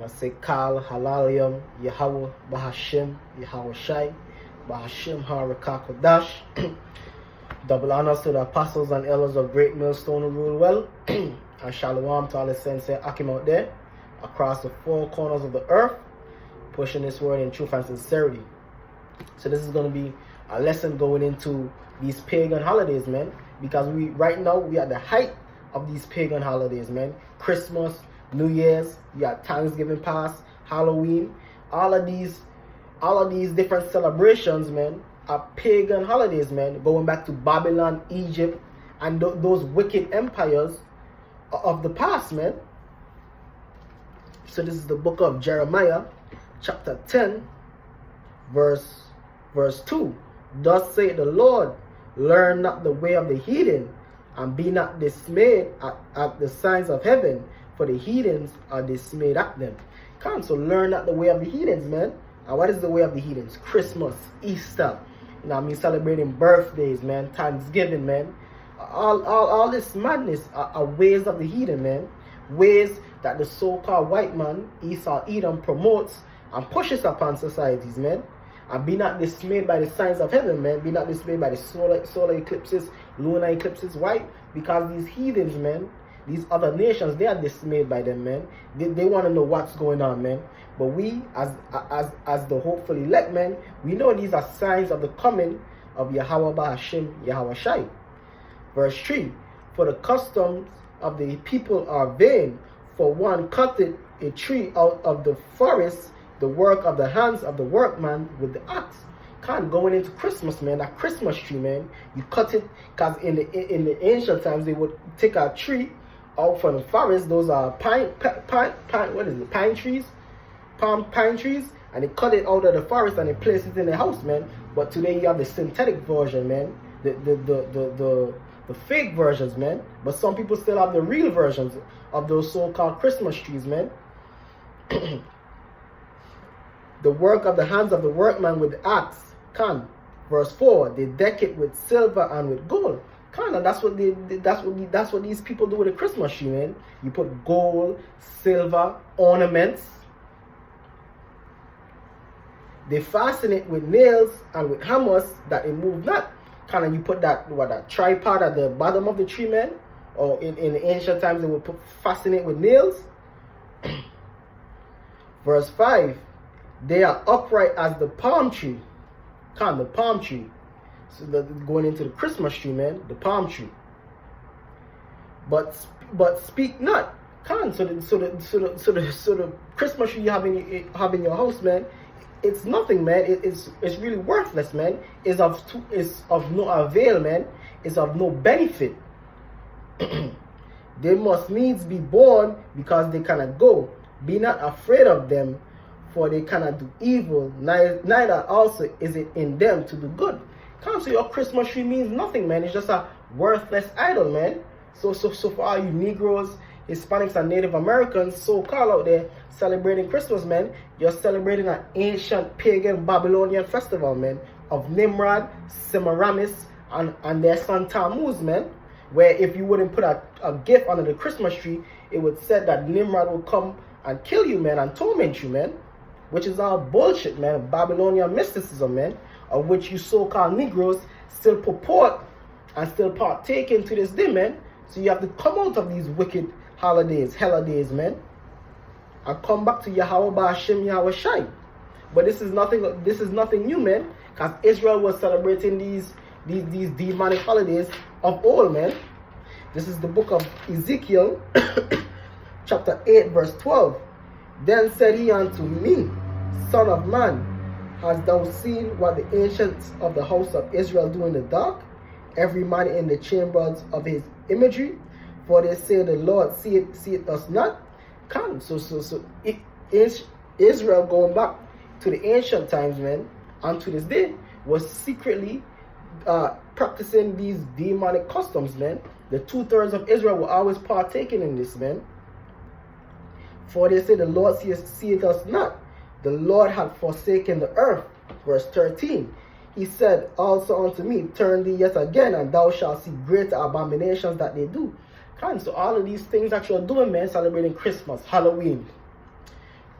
I say Kal, Halalim, Yahweh, Bahashim, Yahweh Shai, Bahashim, Harakakodash. Double honors to the apostles and elders of Great Millstone who rule well. And Shalom to all the saints and Akim out there across the four corners of the earth, pushing this word in truth and sincerity. So this is going to be a lesson going into these pagan holidays, man. Because right now we are at the height of these pagan holidays, man. Christmas, New Year's, you got Thanksgiving past, Halloween, all of these different celebrations, man, are pagan holidays, man, going back to Babylon, Egypt, and those wicked empires of the past, man. So this is the book of Jeremiah, chapter 10, verse 2. Thus saith the Lord, learn not the way of the heathen, and be not dismayed at the signs of heaven, for the heathens are dismayed at them. Come, so learn not the way of the heathens, man. And what is the way of the heathens? Christmas, Easter, you know what I mean, celebrating birthdays, man, Thanksgiving, man. All this madness are ways of the heathen, man. Ways that the so-called white man, Esau Edom, promotes and pushes upon societies, man. And be not dismayed by the signs of heaven, man. Be not dismayed by the solar eclipses, lunar eclipses. Why? Because these heathens, man, these other nations, they are dismayed by them, man. They want to know what's going on, man. But we, as the hopeful elect, man, we know these are signs of the coming of Yahweh Bahashim, Yahweh Shai. Verse 3, for the customs of the people are vain, for one cutteth a tree out of the forest, the work of the hands of the workman with the axe. Can't going into Christmas, man, that Christmas tree, man, you cut it, because in the ancient times, they would take a tree out from the forest. Those are pine trees, pine trees, and they cut it out of the forest and they place it in the house, man. But today you have the synthetic version, man, the fake versions, man. But some people still have the real versions of those so-called Christmas trees, man. The work of the hands of the workman with the axe. Can. Verse 4, they deck it with silver and with gold. Kind of, that's what these people do with a Christmas tree, man. You put gold, silver, ornaments. They fasten it with nails and with hammers that it move not. Kind of, you put that tripod at the bottom of the tree, man. Or in the ancient times, they would fasten it with nails. Verse 5, they are upright as the palm tree. The palm tree. So going into the Christmas tree, man, the palm tree. But speak not. So the Christmas tree you have in your house, man, it's nothing, man. It's really worthless, man. It's of no avail, man. It's of no benefit. They must needs be born because they cannot go. Be not afraid of them, for they cannot do evil, neither also is it in them to do good. So your Christmas tree means nothing, man. It's just a worthless idol, man. So for all you Negroes, Hispanics, and Native Americans so-called out there celebrating Christmas, man, you're celebrating an ancient pagan Babylonian festival, man, of Nimrod, Semiramis, and their son Tammuz, man, where if you wouldn't put a gift under the Christmas tree, it would say that Nimrod will come and kill you, man, and torment you, man. Which is all bullshit, man. Babylonian mysticism, man, of which you so-called Negroes still purport and still partake in to this day, man. So you have to come out of these wicked holidays, Helladays, man, and come back to Yahweh Bahashim, Yahweh Shai. But this is nothing new, man, because Israel was celebrating these demonic holidays of old, man. This is the book of Ezekiel, chapter 8, verse 12. Then said he unto me, Son of man, hast thou seen what the ancients of the house of Israel do in the dark? Every man in the chambers of his imagery? For they say the Lord see it us not. Come. So Israel, going back to the ancient times, man, and to this day, was secretly practicing these demonic customs, man. The 2/3 of Israel were always partaking in this, man. For they say the Lord seeth us not. The Lord hath forsaken the earth. Verse 13. He said also unto me, turn thee yet again, and thou shalt see greater abominations that they do. So all of these things that you're doing, man, celebrating Christmas, Halloween,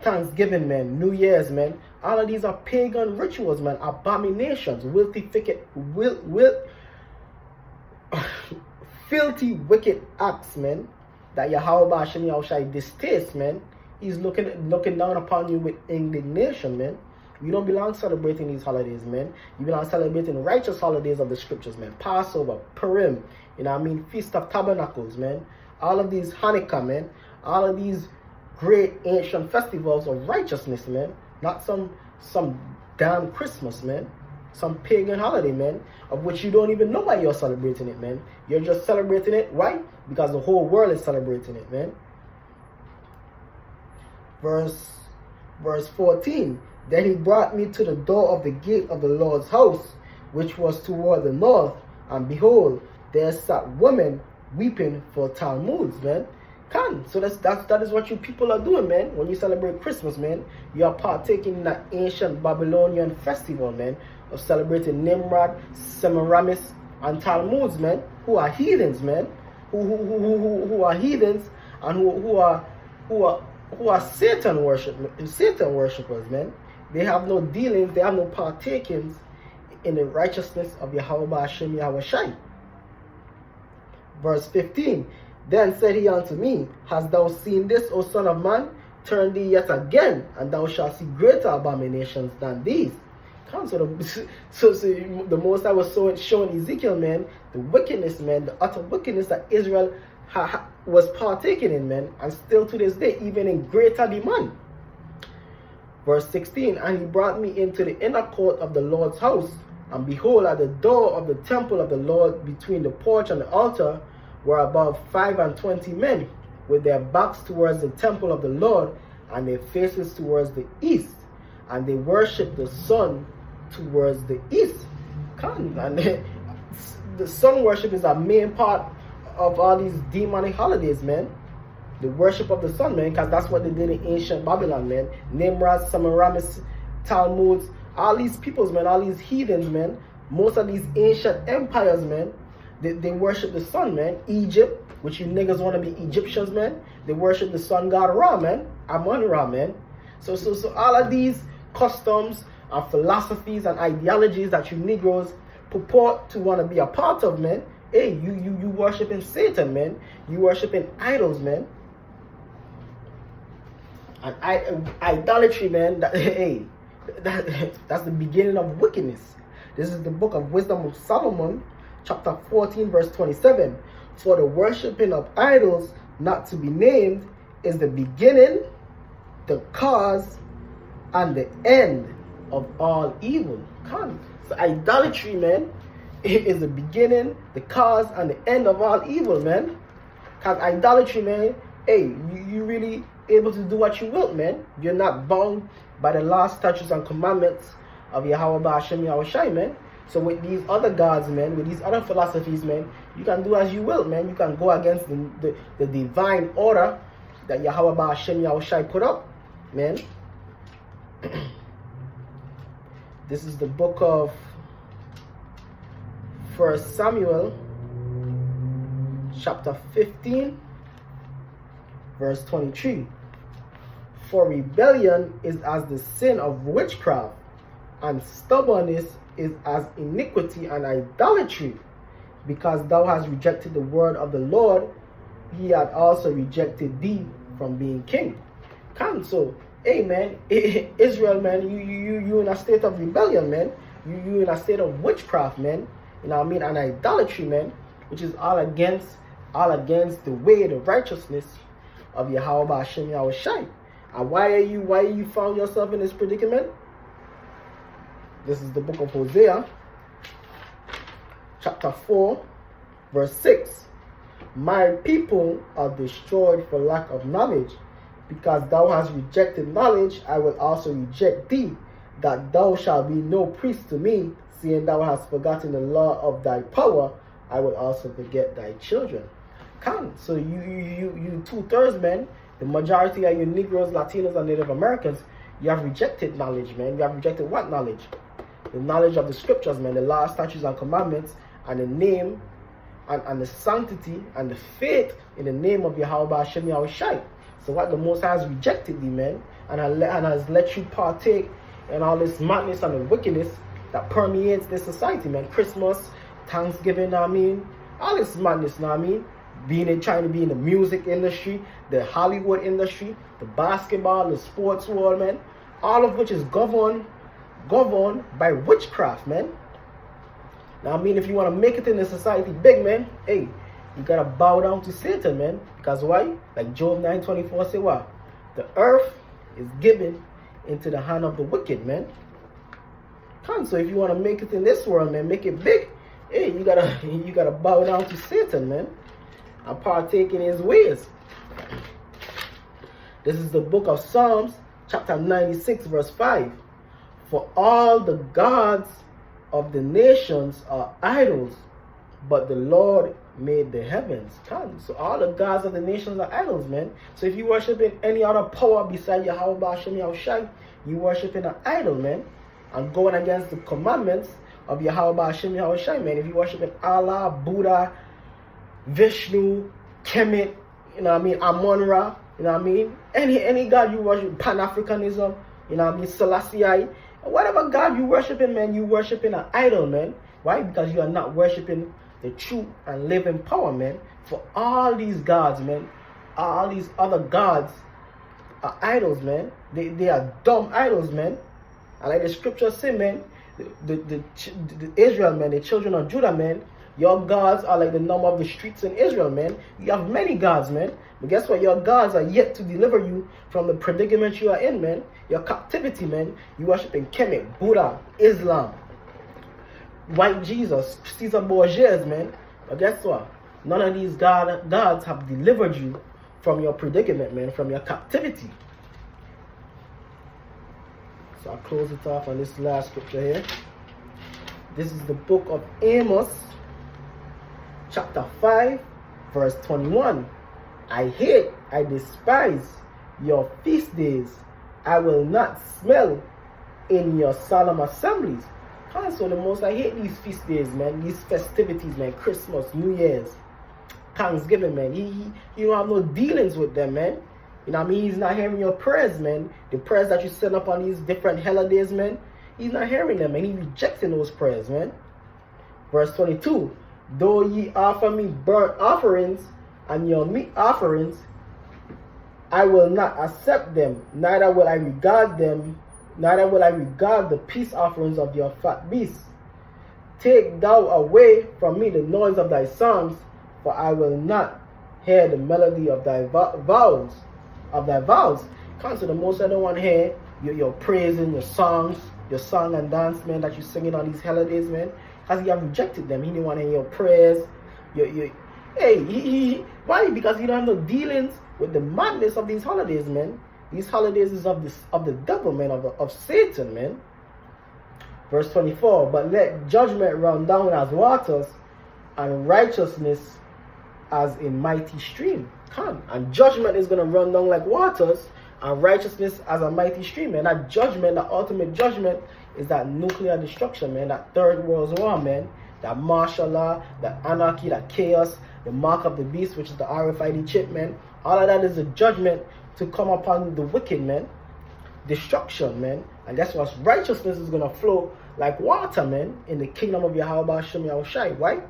Thanksgiving, man, New Year's, man. All of these are pagan rituals, man, abominations, filthy, wicked acts, man, that Yahweh Hashem Yahushai distaste, man. He's looking down upon you with indignation, man. You don't belong celebrating these holidays, man. You belong celebrating righteous holidays of the scriptures, man. Passover, Purim, you know what I mean? Feast of Tabernacles, man. All of these Hanukkah, man. All of these great ancient festivals of righteousness, man. Not some damn Christmas, man. Some pagan holiday, man, of which you don't even know why you're celebrating it, man. You're just celebrating it, why? Because the whole world is celebrating it, man. Verse 14. Then he brought me to the door of the gate of the Lord's house, which was toward the north, and behold, there sat women weeping for Talmuds, man. So that is what you people are doing, man. When you celebrate Christmas, man, you are partaking in that ancient Babylonian festival, man, of celebrating Nimrod, Semiramis, and Talmuds, man, who are heathens, man, who are heathens, and who are Satan worshippers, man. They have no dealings, they have no partakings in the righteousness of Yahweh Hashem Yahushai. Verse 15. Then said he unto me, Hast thou seen this, O son of man? Turn thee yet again, and thou shalt see greater abominations than these. So the Most High was showing Ezekiel, man, the wickedness, man, the utter wickedness that Israel was partaking in, man, and still to this day, even in greater demand. Verse 16, and he brought me into the inner court of the Lord's house, and behold, at the door of the temple of the Lord, between the porch and the altar, were above 25 men, with their backs towards the temple of the Lord, and their faces towards the east, and they worshipped the sun towards the east. And the sun worship is a main part of all these demonic holidays, man. The worship of the sun, man, because that's what they did in ancient Babylon, man. Nimrod, Semiramis, Talmuds, all these peoples, man, all these heathens, man, most of these ancient empires, man, they worship the sun, man. Egypt, which you niggas want to be Egyptians, man, they worship the sun god Ra, man. Amon-Ra, man. So all of these customs and philosophies and ideologies that you Negroes purport to want to be a part of, man, hey, you worshiping Satan, man. You worshiping idols, man. And idolatry, man, that's the beginning of wickedness. This is the book of Wisdom of Solomon, chapter 14, verse 27. For the worshiping of idols not to be named is the beginning, the cause, and the end of all evil. So idolatry, man, is the beginning, the cause, and the end of all evil, man. Because idolatry, man, hey, you really able to do what you will, man. You're not bound by the law, statutes, and commandments of Yahweh Hashem Yahushai, man. So with these other gods, man, with these other philosophies, man, you can do as you will, man. You can go against the divine order that Yahweh Hashem Yahushai put up, man. This is the book of 1 Samuel, chapter 15, verse 23. For rebellion is as the sin of witchcraft, and stubbornness is as iniquity and idolatry. Because thou hast rejected the word of the Lord, he had also rejected thee from being king. So, hey, man, Israel, man, you in a state of rebellion, man. You in a state of witchcraft, man. You know what I mean? And idolatry, man, which is all against the way, the righteousness of Yahweh Hashem Yahushai. And why you found yourself in this predicament? This is the book of Hosea, chapter 4, verse 6. My people are destroyed for lack of knowledge. Because thou hast rejected knowledge, I will also reject thee, that thou shalt be no priest to me, seeing thou hast forgotten the law of thy power, I will also forget thy children. So you 2/3, man, the majority of you Negroes, Latinos, and Native Americans, you have rejected knowledge, man. You have rejected what knowledge? The knowledge of the scriptures, man, the law, statutes, and commandments, and the name, and the sanctity, and the faith in the name of Yahweh Hashem Yahushai. So what the Most High has rejected thee, man, and has let you partake in all this madness and the wickedness that permeates this society, man. Christmas, Thanksgiving, know what I mean? All this madness, know what I mean? Trying to be in the music industry, the Hollywood industry, the basketball, the sports world, man. All of which is governed by witchcraft, man. Now, I mean, if you want to make it in the society big, man, hey, you got to bow down to Satan, man. Because why? Like Job 9:24 say what? The earth is given into the hand of the wicked, man. So if you want to make it in this world, man, make it big, hey, you gotta bow down to Satan, man, and partake in his ways. This is the book of Psalms, chapter 96, verse 5. For all the gods of the nations are idols, but the Lord made the heavens. So all the gods of the nations are idols, man. So if you worship in any other power beside Yahweh Ba'ashem Yahushai, you worship in an idol, man, and going against the commandments of Yahweh Ba'ashem Yahushai, man. If you worship in Allah, Buddha, Vishnu, Kemet, you know what I mean, Amon-Ra, you know what I mean, any god you worship, Pan-Africanism, you know what I mean, Selassie, whatever god you worship in, man, you worship in an idol, man. Why? Because you are not worshiping the true and living power, man. For all these gods, man, all these other gods are idols, man. They are dumb idols, man. And like the scripture say, man, the Israel, man, the children of Judah, man, your gods are like the number of the streets in Israel, man. You have many gods, man. But guess what? Your gods are yet to deliver you from the predicament you are in, man. Your captivity, man. You worship in Kemet, Buddha, Islam, White Jesus, Caesar Borgias, man. But guess what? None of these gods have delivered you from your predicament, man, from your captivity. So I'll close it off on this last scripture here. This is the book of Amos, chapter 5, verse 21. I hate, I despise your feast days. I will not smell in your solemn assemblies. So the most I hate these feast days, man, these festivities, man, Christmas, New Year's, Thanksgiving, man. You don't have no dealings with them, man. You know what I mean? He's not hearing your prayers, man. The prayers that you send up on these different Helladays, man. He's not hearing them, man. He's rejecting those prayers, man. Verse 22. Though ye offer me burnt offerings and your meat offerings, I will not accept them, neither will I regard them, neither will I regard the peace offerings of your fat beasts. Take thou away from me the noise of thy songs, for I will not hear the melody of thy vows. Come to the Most I don't want to hear your praising, your songs, your song and dance, man, that you singing on these holidays, man. Because you have rejected them. He didn't want to hear your prayers. Why? Because you don't have no dealings with the madness of these holidays, man. These holidays is of the devil, man, of Satan, man. Verse 24. But let judgment run down as waters, and righteousness as a mighty stream. And judgment is going to run down like waters, and righteousness as a mighty stream, man. That judgment, that ultimate judgment, is that nuclear destruction, man. That third world war, man. That martial law, that anarchy, that chaos, the mark of the beast, which is the RFID chip, man. All of that is a judgment to come upon the wicked, man. Destruction, man. And that's why righteousness is going to flow like water, man, in the kingdom of Yahweh Ba'ashem Yahushai. Why?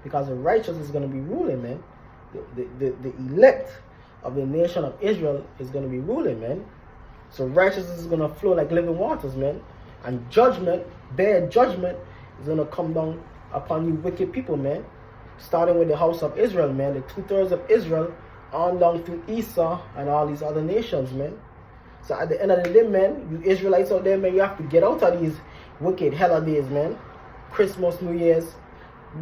Because the righteous is going to be ruling, man. The elect of the nation of Israel is going to be ruling, man. So righteousness is going to flow like living waters, man. And judgment, bad judgment, is going to come down upon you wicked people, man. Starting with the house of Israel, man. The 2/3 of Israel, on down through Esau and all these other nations, man. So at the end of the day, man, you Israelites out there, man, you have to get out of these wicked holidays, man. Christmas, New Year's.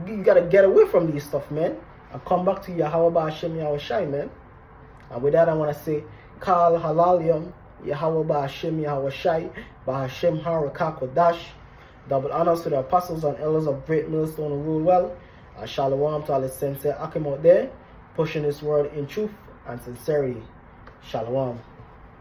You got to get away from these stuff, man. And come back to Yahweh Ba'ashem Yahushai, man. And with that, I want to say, Kal Halalium, Yahweh Ba'ashem Yahushai, Ba'ashem Harakakodash. Double honors to the apostles and elders of Great Millstone who rule well. And shalom to all the sincere Akim out there, pushing this word in truth and sincerity. Shalom.